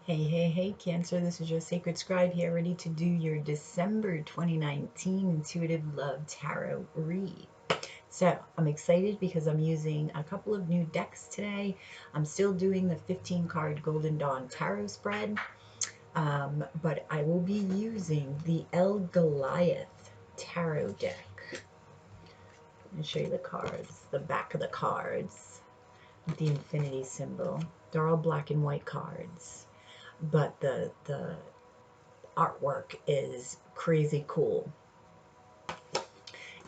Hey, hey, hey, Cancer. This is your Sacred Scribe here, ready to do your December 2019 Intuitive Love Tarot read. So I'm excited because I'm using a couple of new decks today. I'm still doing the 15 card Golden Dawn Tarot spread, but I will be using the El Goliath Tarot deck. Let me show you the cards, the back of the cards with the infinity symbol. They're all black and white cards, but the artwork is crazy cool.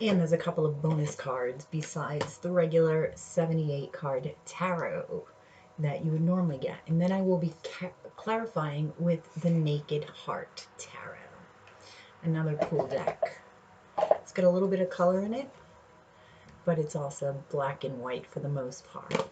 And there's a couple of bonus cards besides the regular 78 card tarot that you would normally get. And then I will be clarifying with the Naked Heart Tarot. Another cool deck. It's got a little bit of color in it, but it's also black and white for the most part.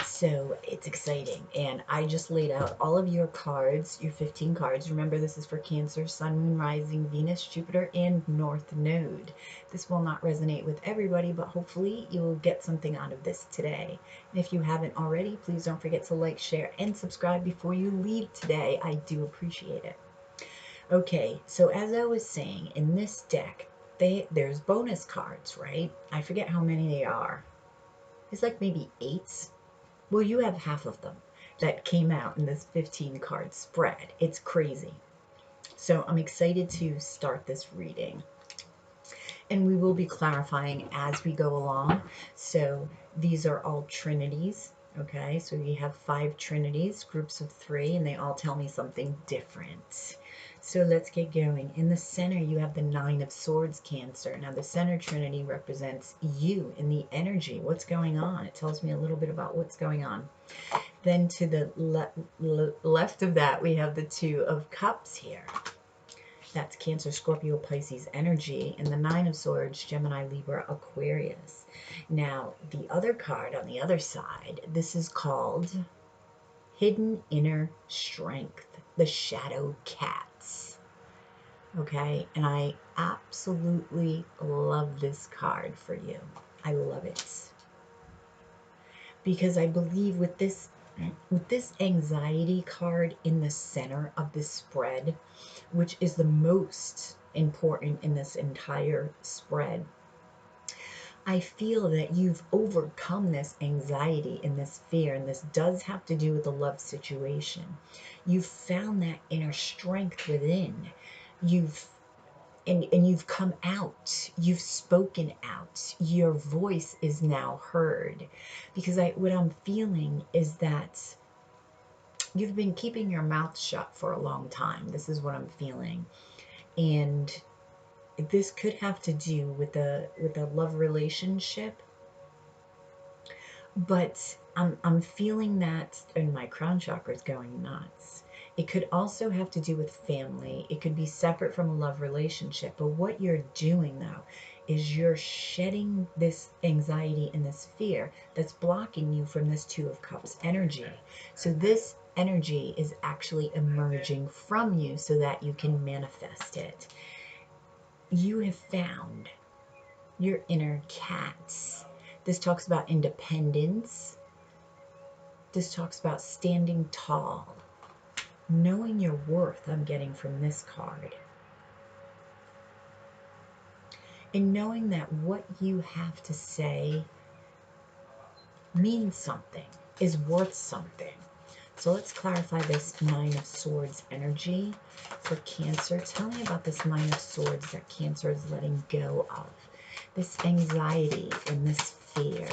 So it's exciting. And I just laid out all of your cards, your 15 cards. Remember, this is for Cancer, Sun, Moon, Rising, Venus, Jupiter, and North Node. This will not resonate with everybody, but hopefully you will get something out of this today. And if you haven't already, please don't forget to like, share, and subscribe before you leave today. I do appreciate it. Okay, so as I was saying, in this deck, there's bonus cards, right? I forget how many they are. It's like maybe 8. Well, you have half of them that came out in this 15 card spread. It's crazy. So I'm excited to start this reading. And we will be clarifying as we go along. So these are all trinities. Okay, so we have 5 trinities, groups of 3, and they all tell me something different. So let's get going. In the center, you have the 9 of Swords, Cancer. Now, the center trinity represents you in the energy. What's going on? It tells me a little bit about what's going on. Then to the left of that, we have the 2 of Cups here. That's Cancer, Scorpio, Pisces energy. And the 9 of Swords, Gemini, Libra, Aquarius. Now, the other card on the other side, this is called Hidden Inner Strength, the Shadow Cats. Okay, and I absolutely love this card for you. I love it. Because I believe with this anxiety card in the center of this spread, which is the most important in this entire spread, I feel that you've overcome this anxiety and this fear, and this does have to do with the love situation. You've found that inner strength within. You've come out. You've spoken out. Your voice is now heard. Because what I'm feeling is that you've been keeping your mouth shut for a long time. This is what I'm feeling. And this could have to do with a love relationship. But I'm feeling that, and my crown chakra is going nuts. It could also have to do with family. It could be separate from a love relationship. But what you're doing, though, is you're shedding this anxiety and this fear that's blocking you from this 2 of Cups energy. So this energy is actually emerging from you so that you can manifest it. You have found your inner cats. This talks about independence. This talks about standing tall. Knowing your worth, I'm getting from this card. And knowing that what you have to say means something, is worth something. So let's clarify this 9 of Swords energy for Cancer. Tell me about this 9 of Swords that Cancer is letting go of. This anxiety and this fear.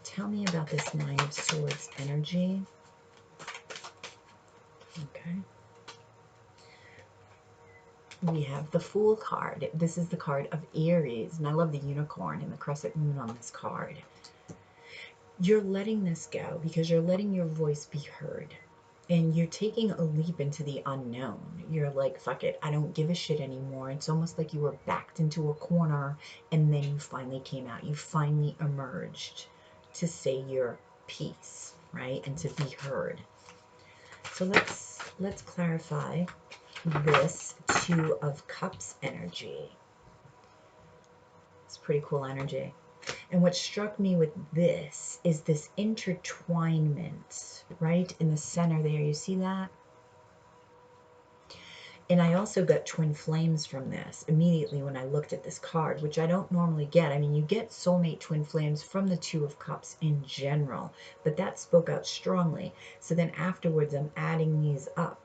Tell me about this 9 of Swords energy. Okay. We have the Fool card. This is the card of Aries, and I love the unicorn and the crescent moon on this card. You're letting this go because you're letting your voice be heard. And you're taking a leap into the unknown. You're like, fuck it, I don't give a shit anymore. It's almost like you were backed into a corner and then you finally came out. You finally emerged to say your piece, right? And to be heard. So let's clarify this 2 of Cups energy. It's pretty cool energy. And what struck me with this is this intertwinement, right? In the center there, you see that? And I also got twin flames from this immediately when I looked at this card, which I don't normally get. I mean, you get soulmate twin flames from the Two of Cups in general, but that spoke out strongly. So then afterwards, I'm adding these up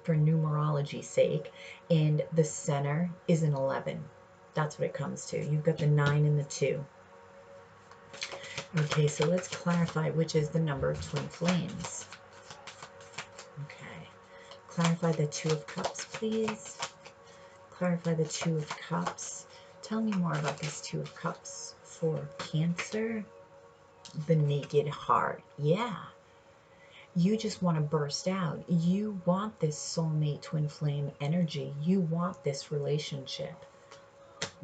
for numerology's sake, and the center is an 11. That's what it comes to. You've got the 9 and the 2. Okay, so let's clarify which is the number of twin flames. Okay, clarify the Two of Cups, please. Clarify the Two of Cups. Tell me more about this Two of Cups for Cancer. The Naked Heart. Yeah. You just want to burst out. You want this soulmate twin flame energy. You want this relationship.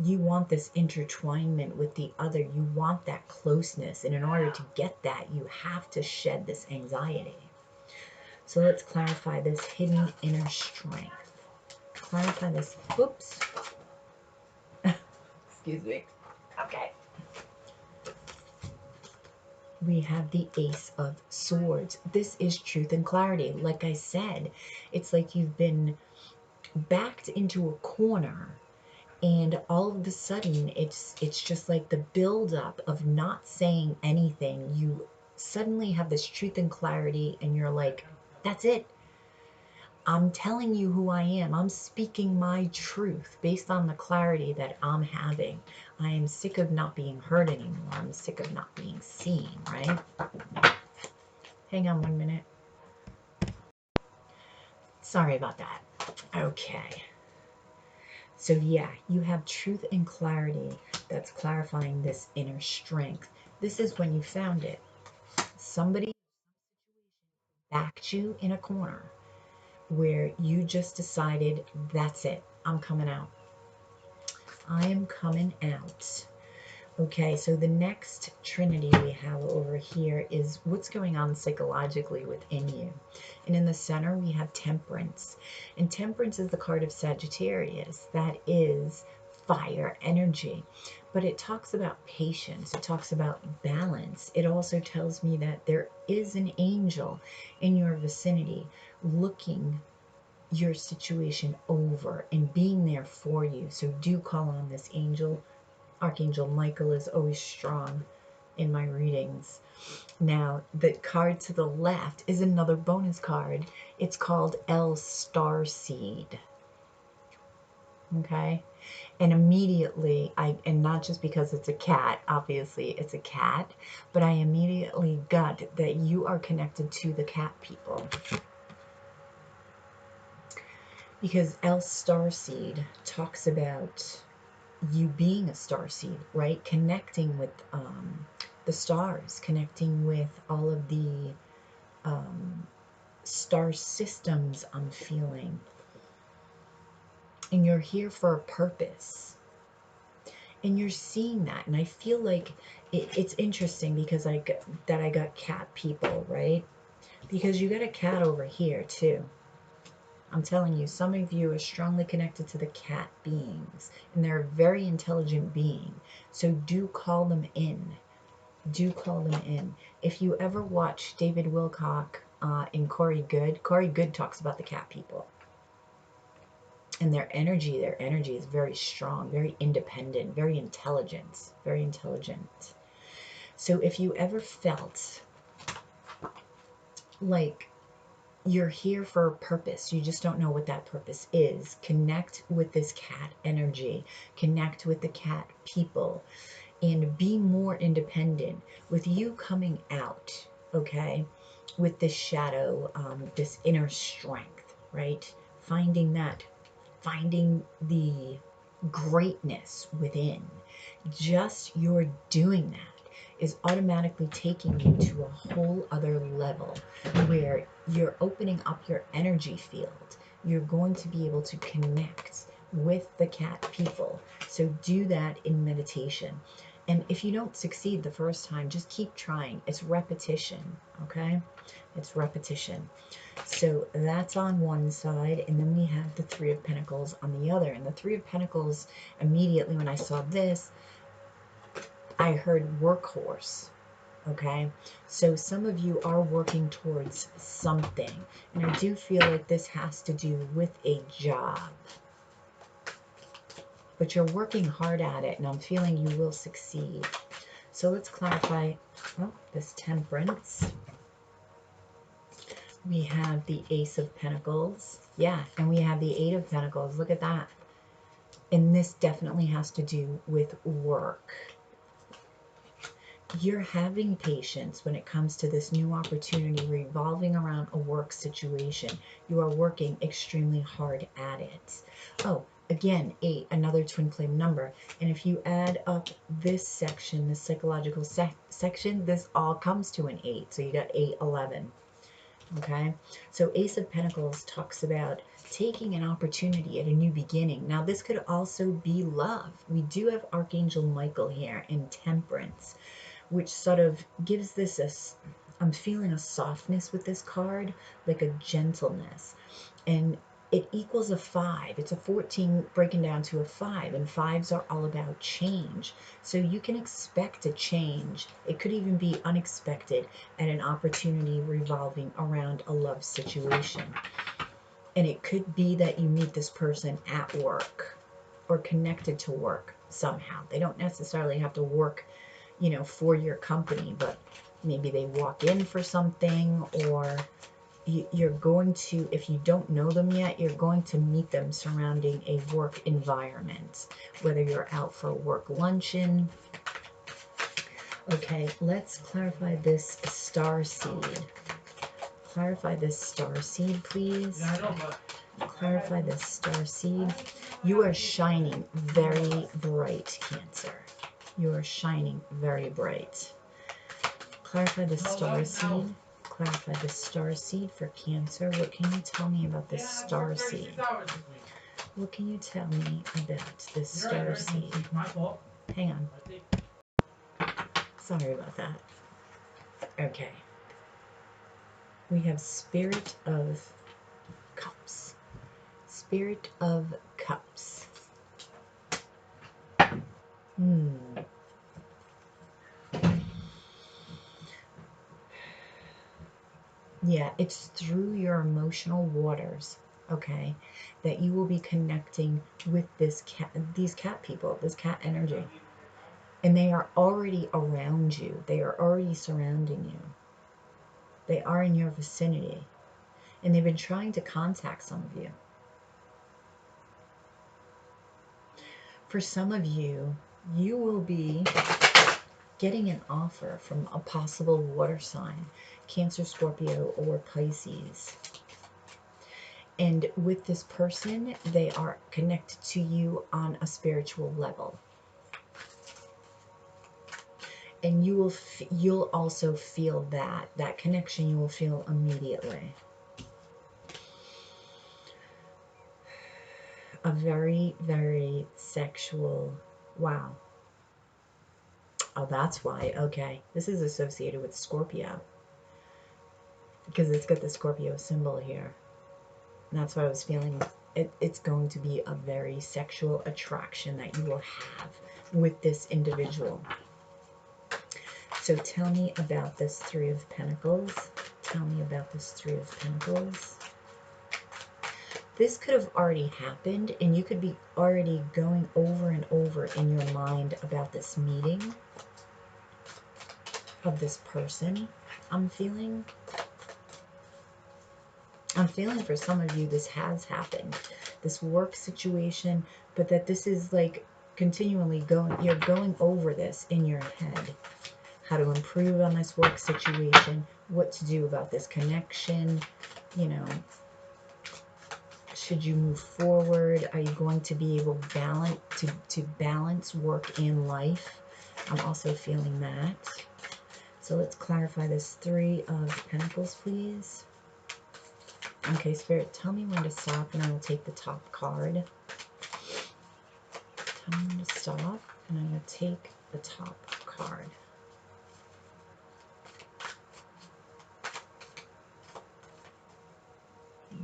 You want this intertwinement with the other. You want that closeness. And in order to get that, you have to shed this anxiety. So let's clarify this hidden inner strength. Clarify this. Oops. Excuse me. Okay. We have the Ace of Swords. This is truth and clarity. Like I said, it's like you've been backed into a corner, and all of a sudden it's just like the buildup of not saying anything. You suddenly have this truth and clarity, and you're like, that's it. I'm telling you who I am. I'm speaking my truth based on the clarity that I'm having. I am sick of not being heard anymore. I'm sick of not being seen, right? Hang on 1 minute. Sorry about that. Okay. So yeah, you have truth and clarity that's clarifying this inner strength. This is when you found it. Somebody backed you in a corner where you just decided, that's it. I'm coming out. I am coming out. Okay, so the next trinity we have over here is what's going on psychologically within you. And in the center, we have Temperance. And Temperance is the card of Sagittarius. That is fire energy. But it talks about patience. It talks about balance. It also tells me that there is an angel in your vicinity looking your situation over and being there for you. So do call on this angel. Archangel Michael is always strong in my readings. Now, the card to the left is another bonus card. It's called El Starseed. Okay? And immediately, and not just because it's a cat, obviously it's a cat, but I immediately got that you are connected to the cat people. Because El Starseed talks about you being a starseed, right? Connecting with the stars, connecting with all of the star systems I'm feeling. And you're here for a purpose. And you're seeing that. And I feel like it's interesting because I got cat people, right? Because you got a cat over here too. I'm telling you, some of you are strongly connected to the cat beings, and they're a very intelligent being. So do call them in. Do call them in. If you ever watch David Wilcock and Corey Goode talks about the cat people. And their energy is very strong, very independent, very intelligent, very intelligent. So if you ever felt like you're here for a purpose, you just don't know what that purpose is, connect with this cat energy, connect with the cat people, and be more independent. With you coming out, okay, with this shadow, this inner strength, right? Finding the greatness within. Just your doing that is automatically taking you to a whole other level where you're opening up your energy field. You're going to be able to connect with the cat people. So do that in meditation. And if you don't succeed the first time, just keep trying. It's repetition, okay? It's repetition. So that's on one side, and then we have the Three of Pentacles on the other. And the Three of Pentacles, immediately when I saw this, I heard workhorse. Okay, so some of you are working towards something, and I do feel like this has to do with a job, but you're working hard at it, and I'm feeling you will succeed. So let's clarify, well, this temperance. We have the Ace of Pentacles. Yeah, and we have the Eight of Pentacles. Look at that. And this definitely has to do with work. You're having patience when it comes to this new opportunity revolving around a work situation. You are working extremely hard at it. Oh, again, 8, another twin flame number. And if you add up this section, this psychological section, this all comes to an 8. So you got 8, 11. Okay, so Ace of Pentacles talks about taking an opportunity at a new beginning. Now, this could also be love. We do have Archangel Michael here in Temperance, which sort of gives this I'm feeling a softness with this card, like a gentleness. And it equals a 5. It's a 14 breaking down to a 5, and 5s are all about change. So you can expect a change. It could even be unexpected at an opportunity revolving around a love situation. And it could be that you meet this person at work or connected to work somehow. They don't necessarily have to work, you know, for your company, but maybe they walk in for something, or you're going to, if you don't know them yet, you're going to meet them surrounding a work environment, whether you're out for a work luncheon. Okay, let's clarify this star seed. Clarify this star seed, please. Clarify this star seed. You are shining very bright, Cancer. You are shining very bright. Clarify the star seed. Clarify the star seed for Cancer. What can you tell me about this star seed? What can you tell me about this star seed? Hang on. Sorry about that. Okay. We have Spirit of Cups. Spirit of Cups. Yeah, it's through your emotional waters, okay, that you will be connecting with this cat, these cat people, this cat energy. And they are already around you. They are already surrounding you. They are in your vicinity. And they've been trying to contact some of you. For some of you, you will be getting an offer from a possible water sign, Cancer, Scorpio, or Pisces. And with this person, they are connected to you on a spiritual level. And you'll also feel that connection. You will feel immediately. A very, very sexual, wow. Oh, that's why. Okay, this is associated with Scorpio, because it's got the Scorpio symbol here. And that's why I was feeling it's going to be a very sexual attraction that you will have with this individual. So tell me about this Three of Pentacles. Tell me about this Three of Pentacles. This could have already happened, and you could be already going over and over in your mind about this meeting of this person. I'm feeling for some of you this has happened, this work situation, but that this is like continually you're going over this in your head. How to improve on this work situation, what to do about this connection, you know, should you move forward? Are you going to be able to balance work and life? I'm also feeling that. So let's clarify this Three of Pentacles, please. Okay, Spirit, tell me when to stop, and I will take the top card. Tell me when to stop, and I will take the top card.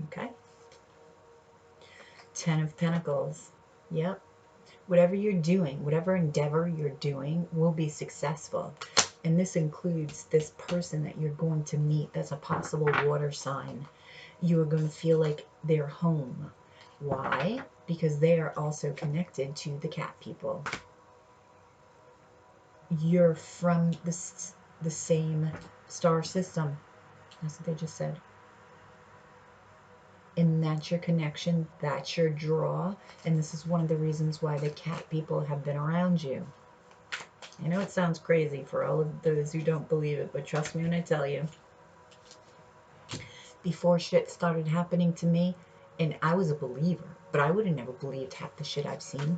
Okay. 10 of Pentacles. Yep. Whatever you're doing, whatever endeavor you're doing will be successful. And this includes this person that you're going to meet that's a possible water sign. You are going to feel like they're home. Why? Because they are also connected to the cat people. You're from the same star system. That's what they just said. And that's your connection, that's your draw, and this is one of the reasons why the cat people have been around you. I know it sounds crazy for all of those who don't believe it, but trust me when I tell you. Before shit started happening to me, and I was a believer, but I would have never believed half the shit I've seen.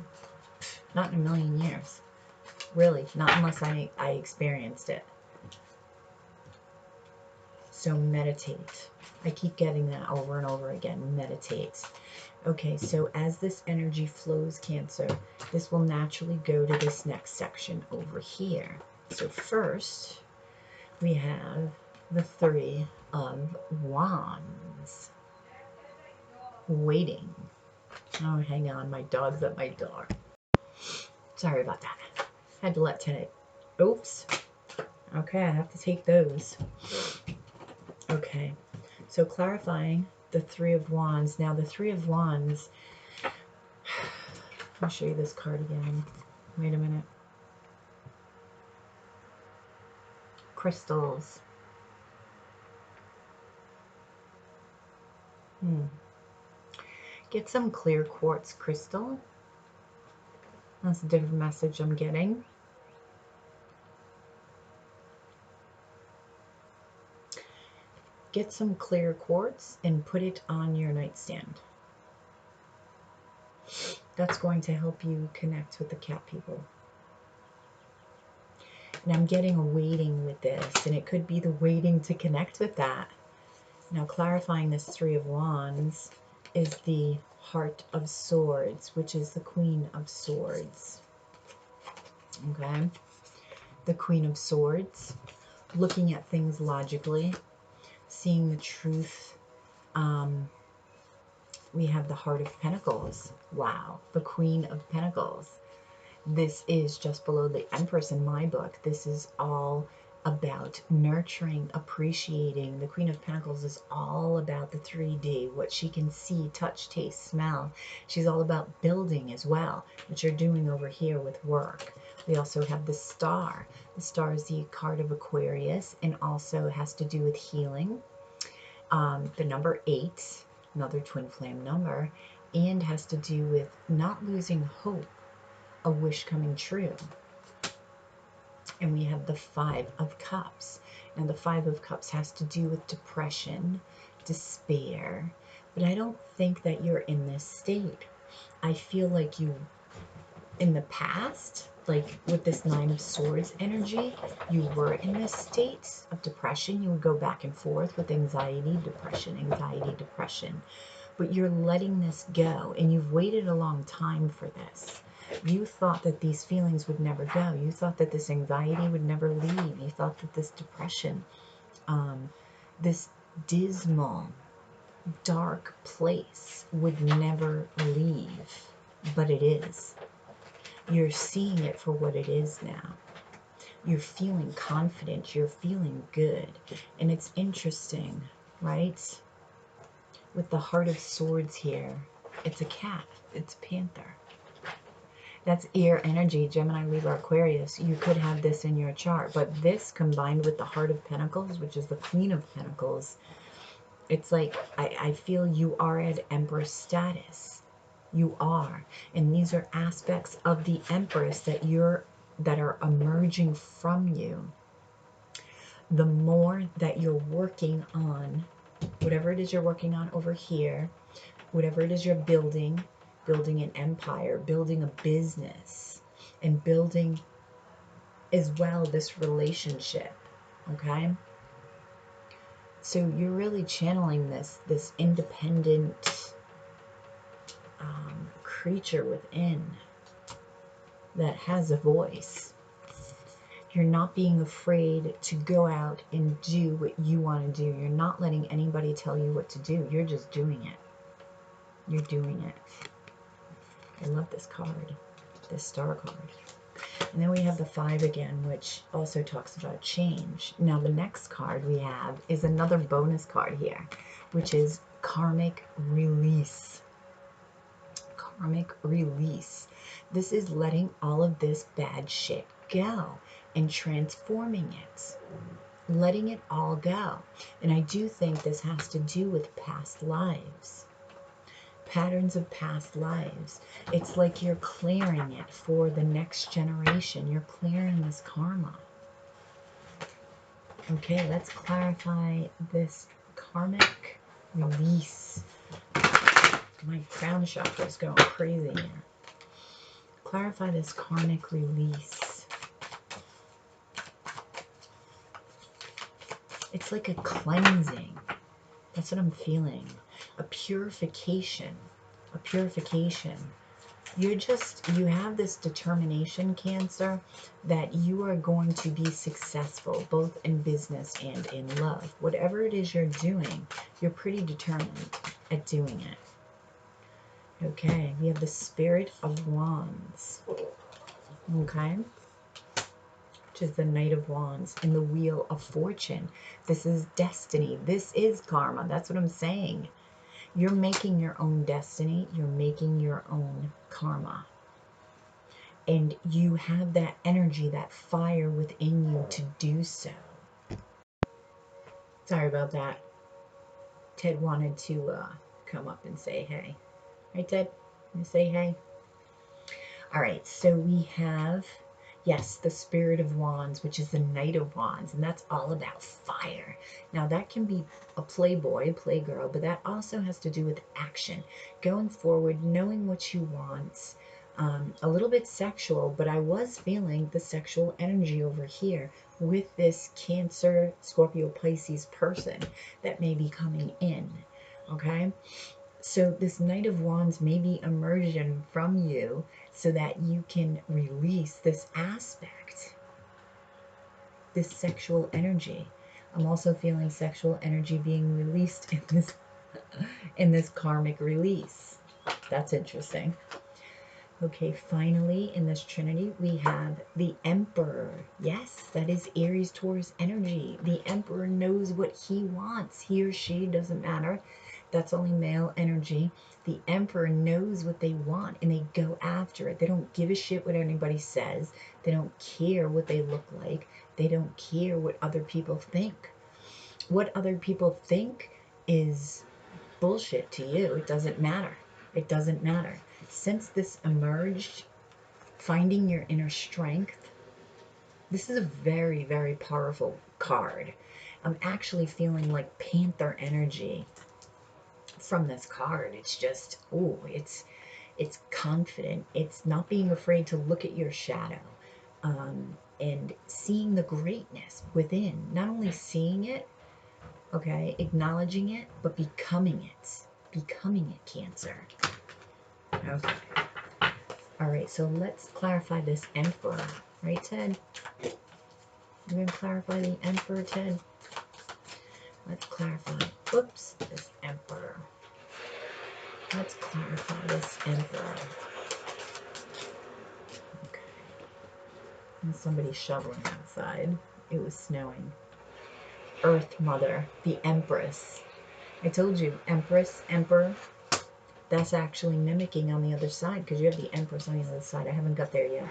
Not in a million years. Really, not unless I experienced it. So meditate. I keep getting that over and over again. Meditate. Okay, so as this energy flows, Cancer, this will naturally go to this next section over here. So first, we have the Three of Wands. Waiting. Oh, hang on, my dog's at my door. Sorry about that. Had to let Tenet. Oops. Okay, I have to take those. Okay, so clarifying the Three of Wands. Now, the Three of Wands, I'll show you this card again. Wait a minute. Crystals. Get some clear quartz crystal. That's a different message I'm getting. Get some clear quartz and put it on your nightstand. That's going to help you connect with the cat people. And I'm getting a waiting with this, and it could be the waiting to connect with that. Now, clarifying this Three of Wands is the Heart of Swords, which is the Queen of Swords. Okay? The Queen of Swords, looking at things logically, seeing the truth. We have the Heart of Pentacles. Wow. The Queen of Pentacles. This is just below the Empress in my book. This is all about nurturing, appreciating. The Queen of Pentacles is all about the 3D, what she can see, touch, taste, smell. She's all about building as well, which you're doing over here with work. We also have the Star. The Star is the card of Aquarius and also has to do with healing. The number 8, another twin flame number, and has to do with not losing hope, a wish coming true. And we have the Five of Cups. Now, the Five of Cups has to do with depression, despair, but I don't think that you're in this state. I feel like you, in the past, like with this Nine of Swords energy, you were in this state of depression. You would go back and forth with anxiety, depression. But you're letting this go, and you've waited a long time for this. You thought that these feelings would never go. You thought that this anxiety would never leave. You thought that this depression, this dismal, dark place would never leave. But it is. You're seeing it for what it is now. You're feeling confident. You're feeling good. And it's interesting, right? With the Heart of Swords here, it's a cat. It's a panther. That's air energy, Gemini, Libra, Aquarius. You could have this in your chart, but this combined with the Heart of Pentacles, which is the Queen of Pentacles, it's like I feel you are at Empress status. You are, and these are aspects of the Empress that are emerging from you. The more that you're working on whatever it is you're working on over here, whatever it is you're building an empire, building a business, and building as well this relationship, okay? So you're really channeling this independent creature within that has a voice. You're not being afraid to go out and do what you want to do. You're not letting anybody tell you what to do. You're just doing it. You're doing it. I love this card. this Star card. And then we have the 5 again, which also talks about change. Now the next card we have is another bonus card here, which is Karmic Release. Karmic Release. This is letting all of this bad shit go and transforming it. Letting it all go. And I do think this has to do with past lives. Patterns of past lives. It's like you're clearing it for the next generation. You're clearing this karma. Okay, let's clarify this karmic release. My crown chakra is going crazy here. Clarify this karmic release. It's like a cleansing. That's what I'm feeling. A purification. A purification. You have this determination, Cancer, that you are going to be successful, both in business and in love. Whatever it is you're doing, you're pretty determined at doing it. Okay, we have the Spirit of Wands. Okay? Which is the Knight of Wands and the Wheel of Fortune. This is destiny. This is karma. That's what I'm saying. You're making your own destiny. You're making your own karma. And you have that energy, that fire within you to do so. Sorry about that. Ted wanted to come up and say hey. Right, Ted? You say hey? All right, so we have, yes, the Spirit of Wands, which is the Knight of Wands, and that's all about fire. Now, that can be a playboy, playgirl, but that also has to do with action. Going forward, knowing what you want, a little bit sexual, but I was feeling the sexual energy over here with this Cancer, Scorpio, Pisces person that may be coming in, okay? So this Knight of Wands may be emerging from you so that you can release this aspect, this sexual energy. I'm also feeling sexual energy being released in this karmic release. That's interesting. Okay, finally, in this Trinity, we have the Emperor. Yes, that is Aries, Taurus energy. The Emperor knows what he wants. He or she, doesn't matter. That's only male energy. The Emperor knows what they want, and they go after it. They don't give a shit what anybody says. They don't care what they look like. They don't care what other people think. What other people think is bullshit to you. It doesn't matter. It doesn't matter. Since this emerged, finding your inner strength, this is a very, very powerful card. I'm actually feeling like Panther energy from this card. It's just, oh, it's confident. It's not being afraid to look at your shadow, and seeing the greatness within. Not only seeing it, okay, acknowledging it, but becoming it. Becoming it, Cancer. Okay. All right, so let's clarify this Emperor. Right, Ted? We're going to clarify the Emperor, Ted. Let's clarify, whoops, this Emperor. Let's clarify this Emperor. Okay. And somebody's shoveling outside. It was snowing. Earth Mother, the Empress. I told you, Empress, Emperor. That's actually mimicking on the other side, because you have the Empress on the other side. I haven't got there yet.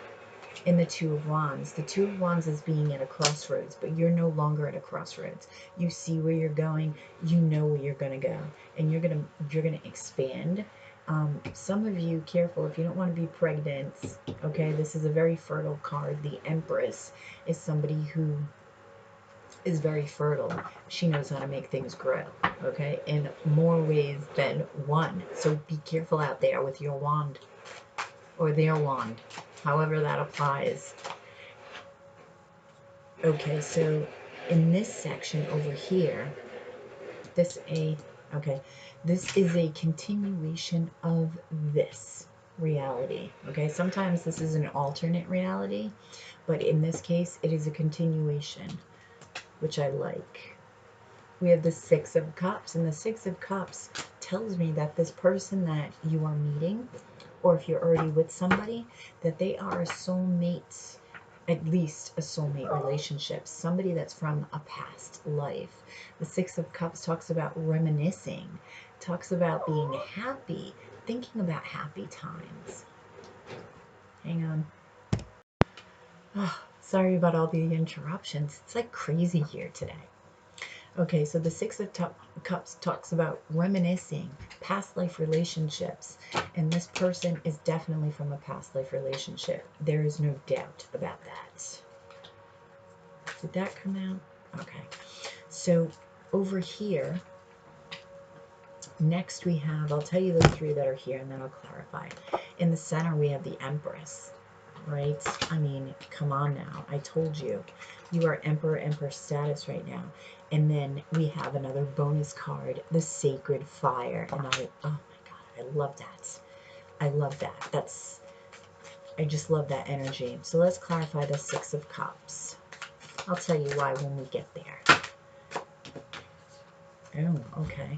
In the Two of Wands. The Two of Wands is being at a crossroads, but you're no longer at a crossroads. You see where you're going. You know where you're going to go, and you're gonna expand. Some of you, careful if you don't want to be pregnant. Okay, this is a very fertile card. The Empress is somebody who is very fertile. She knows how to make things grow, okay, in more ways than one. So be careful out there with your wand, or their wand, however that applies. Okay, so in this section over here, this is a continuation of this reality. Okay, sometimes this is an alternate reality, but in this case, it is a continuation, which I like. We have the Six of Cups, and the Six of Cups tells me that this person that you are meeting or if you're already with somebody, that they are a soulmate, at least a soulmate relationship, somebody that's from a past life. The Six of Cups talks about reminiscing, talks about being happy, thinking about happy times. Hang on. Oh, sorry about all the interruptions. It's like crazy here today. Okay, so the Six of Cups talks about reminiscing, past life relationships, and this person is definitely from a past life relationship. There is no doubt about that. Did that come out? Okay. So over here, next we have, I'll tell you the three that are here and then I'll clarify. In the center we have the Empress, right? I mean, come on now. I told you. You are Emperor, Empress status right now. And then we have another bonus card, the Sacred Fire. And oh my God, I love that. I love that. I just love that energy. So let's clarify the Six of Cups. I'll tell you why when we get there. Oh, okay.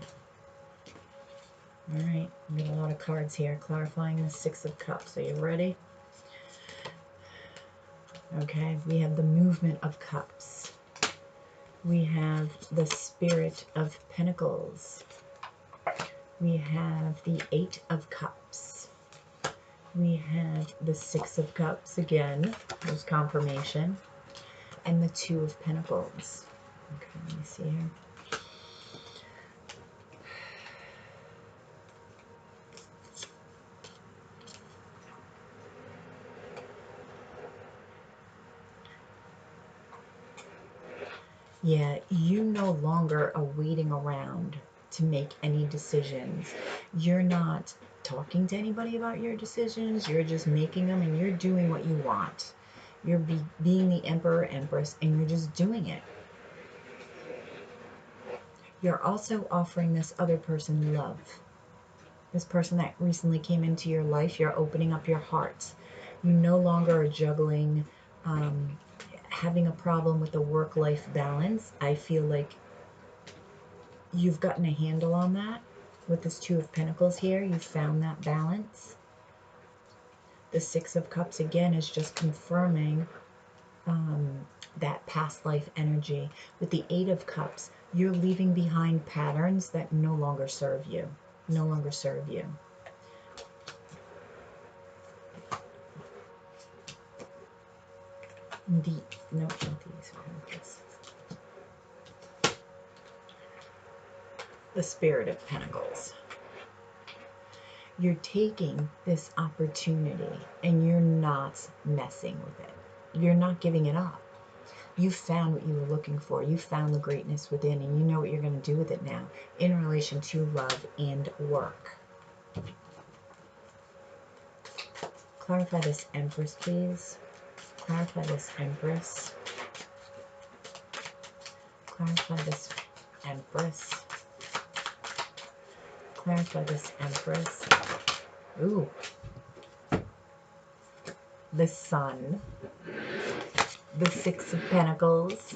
All right, we got a lot of cards here clarifying the Six of Cups. Are you ready? Okay, we have the Movement of Cups. We have the Spirit of Pentacles. We have the Eight of Cups. We have the Six of Cups again. There's confirmation. And the Two of Pentacles. Okay, let me see here. Yeah, you no longer are waiting around to make any decisions. You're not talking to anybody about your decisions. You're just making them and you're doing what you want. You're being the Emperor, Empress, and you're just doing it. You're also offering this other person love. This person that recently came into your life, you're opening up your heart. You no longer are juggling, having a problem with the work-life balance. I feel like you've gotten a handle on that with this Two of Pentacles here. You found that balance. The Six of Cups again is just confirming that past life energy. With the Eight of Cups, you're leaving behind patterns that no longer serve you. No longer serve you. No, not these. The Spirit of Pentacles. You're taking this opportunity and you're not messing with it. You're not giving it up. You found what you were looking for. You found the greatness within and you know what you're going to do with it now in relation to love and work. Clarify this Empress, please. Clarify this Empress. Clarify this Empress. Clarify this Empress. Ooh. The Sun. The Six of Pentacles.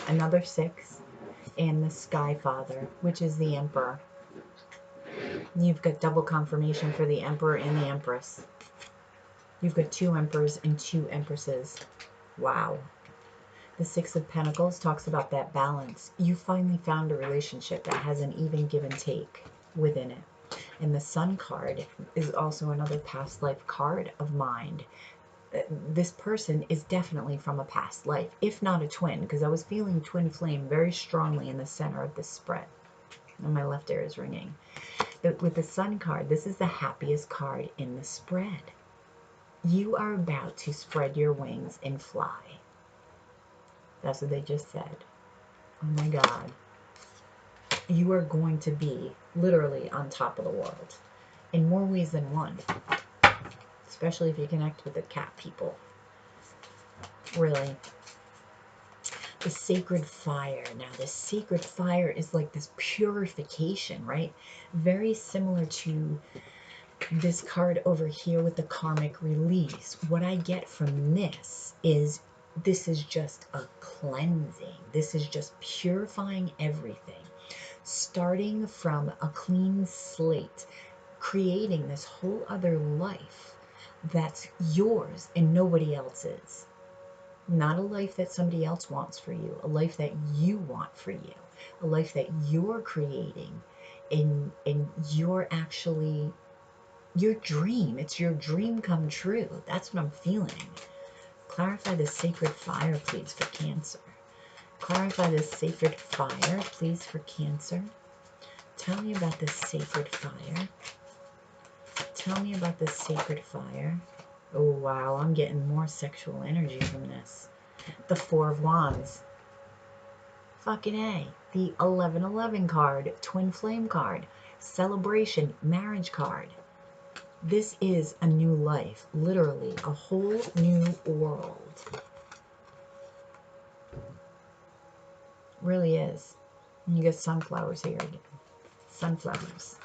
Another six. And the Sky Father, which is the Emperor. You've got double confirmation for the Emperor and the Empress. You've got two Emperors and two Empresses. Wow. The Six of Pentacles talks about that balance. You finally found a relationship that has an even give and take within it. And the Sun card is also another past life card of mind. This person is definitely from a past life, if not a twin, because I was feeling twin flame very strongly in the center of this spread. And my left ear is ringing. With the Sun card, this is the happiest card in the spread. You are about to spread your wings and fly. That's what they just said. Oh my God. You are going to be literally on top of the world in more ways than one. Especially if you connect with the cat people. Really. The Sacred Fire. Now, the Sacred Fire is like this purification, right? Very similar to this card over here with the Karmic Release. What I get from this is just a cleansing. This is just purifying everything. Starting from a clean slate. creating this whole other life that's yours and nobody else's. Not a life that somebody else wants for you, a life that you want for you, a life that you're creating, and you're actually your dream. It's your dream come true. That's what I'm feeling. Clarify the sacred fire, please, for Cancer. Clarify this sacred fire, please, for Cancer. Tell me about this sacred fire. Tell me about this sacred fire. Oh, wow, I'm getting more sexual energy from this. The Four of Wands. Fucking A. The 1111 card, Twin Flame card, Celebration, Marriage card. This is a new life, literally a whole new world. Really is. And you get sunflowers here again. Sunflowers.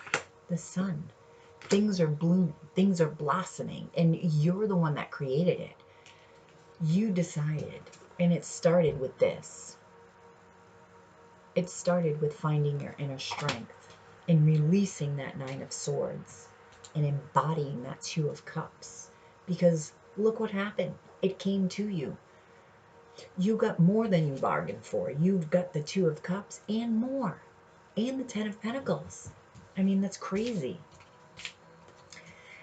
The sun. Things are blooming. Things are blossoming. And you're the one that created it. You decided. And it started with this. It started with finding your inner strength and releasing that Nine of Swords and embodying that Two of Cups. Because look what happened. It came to you. You got more than you bargained for. You've got the Two of Cups and more. And the Ten of Pentacles. I mean, that's crazy.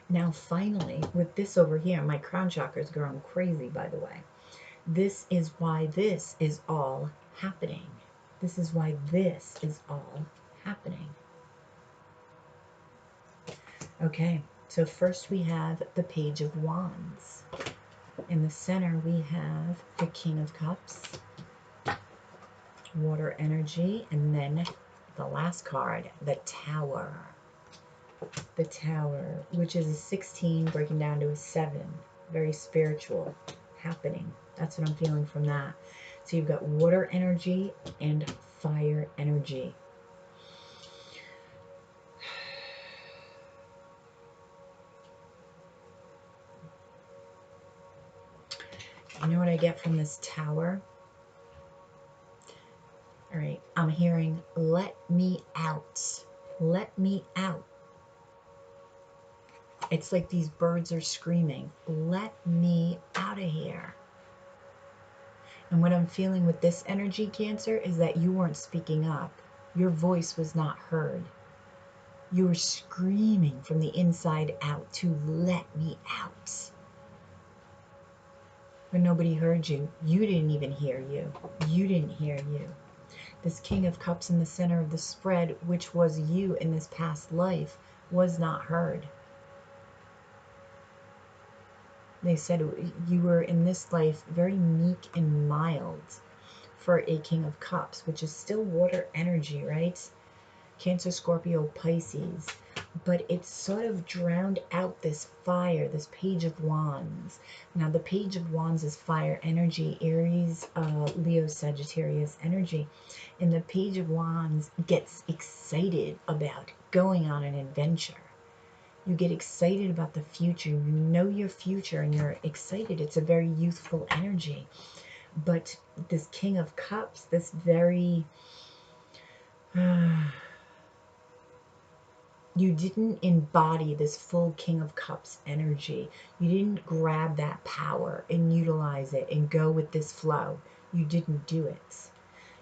Now, finally, with this over here, my crown chakra is going crazy, by the way. This is why this is all happening. This is why this is all happening. Okay, so first we have the Page of Wands. In the center, we have the King of Cups, water energy, and then the last card, the Tower. The Tower, which is a 16 breaking down to a 7. Very spiritual happening. That's what I'm feeling from that. So you've got water energy and fire energy. You know what I get from this Tower? All right, I'm hearing, let me out. Let me out. It's like these birds are screaming, let me out of here. And what I'm feeling with this energy, Cancer, is that you weren't speaking up. Your voice was not heard. You were screaming from the inside out to let me out. But nobody heard you. You didn't even hear you. You didn't hear you. This King of Cups in the center of the spread, which was you in this past life, was not heard. They said you were in this life very meek and mild for a King of Cups, which is still water energy, right? Cancer, Scorpio, Pisces. But it sort of drowned out this fire, this Page of Wands. Now, the Page of Wands is fire energy, Aries, Leo, Sagittarius energy. And the Page of Wands gets excited about going on an adventure. You get excited about the future. You know your future and you're excited. It's a very youthful energy. But this King of Cups, this very... you didn't embody this full King of Cups energy. You didn't grab that power and utilize it and go with this flow. You didn't do it.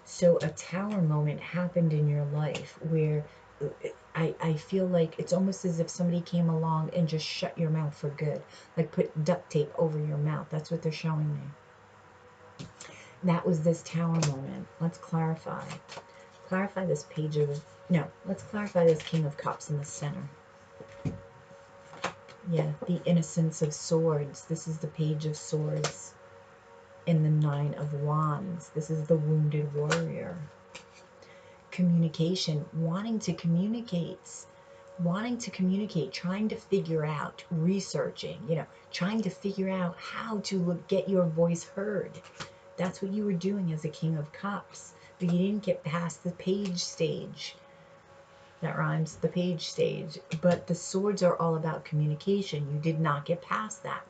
So a Tower moment happened in your life where I feel like it's almost as if somebody came along and just shut your mouth for good. Like put duct tape over your mouth. That's what they're showing me. That was this Tower moment. Let's clarify. Clarify this Page of... No, let's clarify this King of Cups in the center. Yeah, the Innocence of Swords. This is the Page of Swords. In the Nine of Wands. This is the Wounded Warrior. Communication. Wanting to communicate. Wanting to communicate. Trying to figure out. Researching. You know, trying to figure out how to get your voice heard. That's what you were doing as a King of Cups. But you didn't get past the page stage. That rhymes, the page stage. But the swords are all about communication. You did not get past that.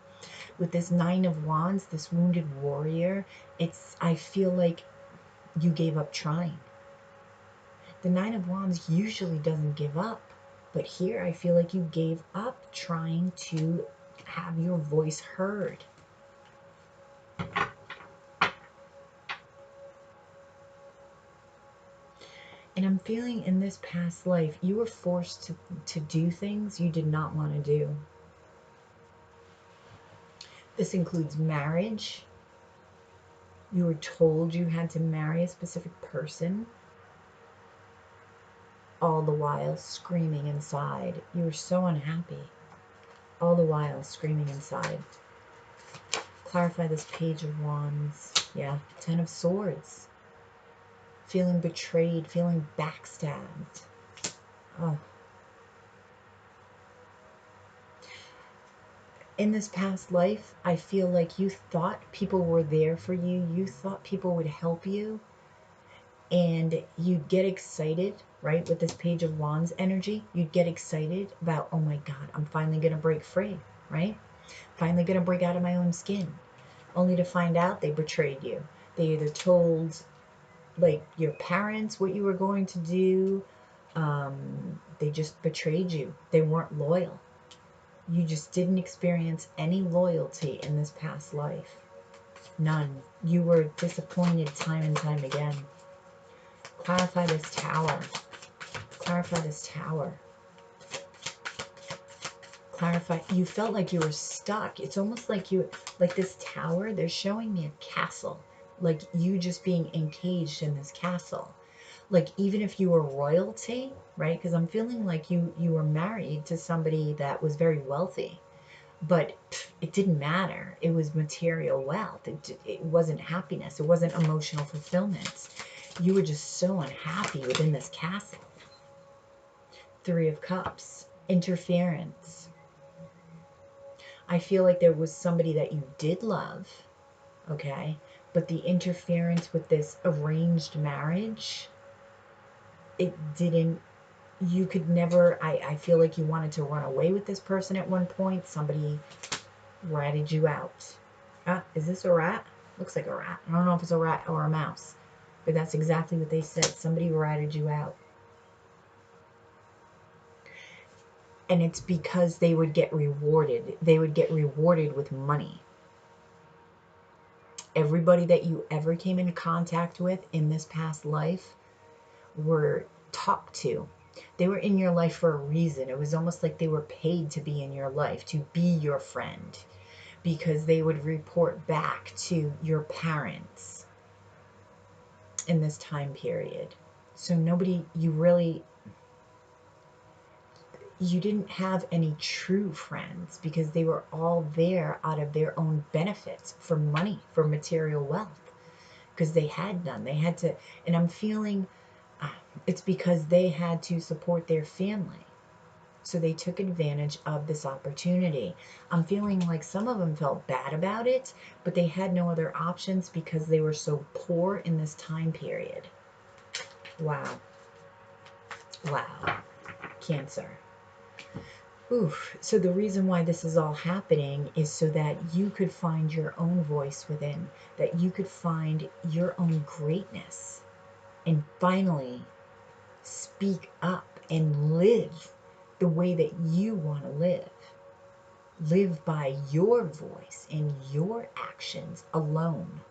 With this Nine of Wands, this Wounded Warrior, I feel like you gave up trying. The Nine of Wands usually doesn't give up, But here I feel like you gave up trying to have your voice heard. And I'm feeling in this past life, you were forced to do things you did not want to do. This includes marriage. You were told you had to marry a specific person, all the while screaming inside. You were so unhappy, all the while screaming inside. Clarify this Page of Wands. Yeah, Ten of Swords. Feeling betrayed, feeling backstabbed. Oh. In this past life, I feel like you thought people were there for you. You thought people would help you. And you'd get excited, right? With this Page of Wands energy, you'd get excited about, oh my God, I'm finally going to break free, right? Finally going to break out of my own skin. Only to find out they betrayed you. They either told, like, your parents what you were going to do. They just betrayed you. They weren't loyal. You just didn't experience any loyalty in this past life. None. You were disappointed time and time again. Clarify this Tower. Clarify this Tower. Clarify. You felt like you were stuck. It's almost like you, like this Tower, they're showing me a castle. Like you just being encaged in this castle. Like even if you were royalty, right? Because I'm feeling like you were married to somebody that was very wealthy. But it didn't matter. It was material wealth. It wasn't happiness. It wasn't emotional fulfillment. You were just so unhappy within this castle. Three of Cups. Interference. I feel like there was somebody that you did love, okay? But the interference with this arranged marriage, it didn't, you could never, I feel like you wanted to run away with this person at one point. Somebody ratted you out. Is this a rat? Looks like a rat. I don't know if it's a rat or a mouse, but that's exactly what they said. Somebody ratted you out. And it's because they would get rewarded. They would get rewarded with money. Everybody that you ever came in contact with in this past life were talked to. They were in your life for a reason. It was almost like they were paid to be in your life, to be your friend, because they would report back to your parents in this time period. So nobody, you didn't have any true friends because they were all there out of their own benefits, for money, for material wealth, because they had none. They had to, and I'm feeling it's because they had to support their family. So they took advantage of this opportunity. I'm feeling like some of them felt bad about it, but they had no other options because they were so poor in this time period. Wow. Wow. Cancer. Oof. So the reason why this is all happening is so that you could find your own voice within, that you could find your own greatness, and finally speak up and live the way that you want to live. Live by your voice and your actions alone.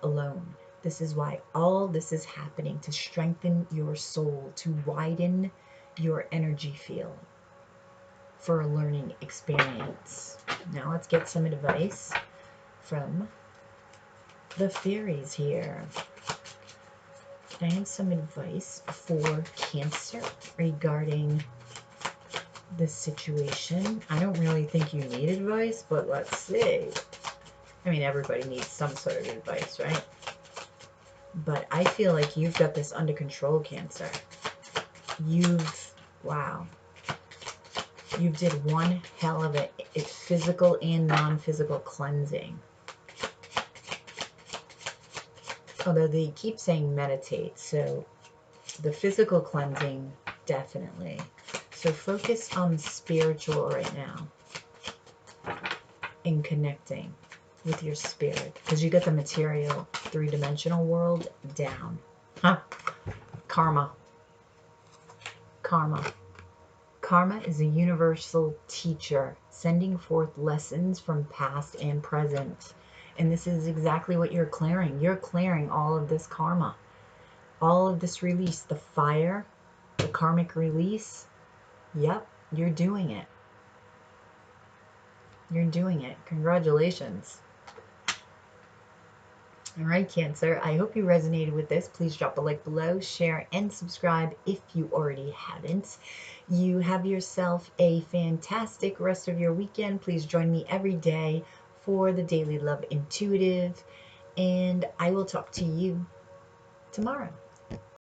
Alone. This is why all this is happening, to strengthen your soul, to widen your energy field for a learning experience. Now let's get some advice from the fairies here. Can I have some advice for Cancer regarding this situation? I don't really think you need advice, but let's see. I mean, everybody needs some sort of advice, right? But I feel like you've got this under control, Cancer. Wow. You did one hell of a physical and non-physical cleansing. Although they keep saying meditate, so the physical cleansing, definitely. So focus on the spiritual right now and connecting with your spirit, because you got the material three-dimensional world down. Karma. Karma. Karma is a universal teacher, sending forth lessons from past and present. And this is exactly what you're clearing. You're clearing all of this karma, all of this release, the fire, the karmic release. Yep, you're doing it. You're doing it. Congratulations. All right, Cancer, I hope you resonated with this. Please drop a like below, share, and subscribe if you already haven't. You have yourself a fantastic rest of your weekend. Please join me every day for the Daily Love Intuitive, and I will talk to you tomorrow.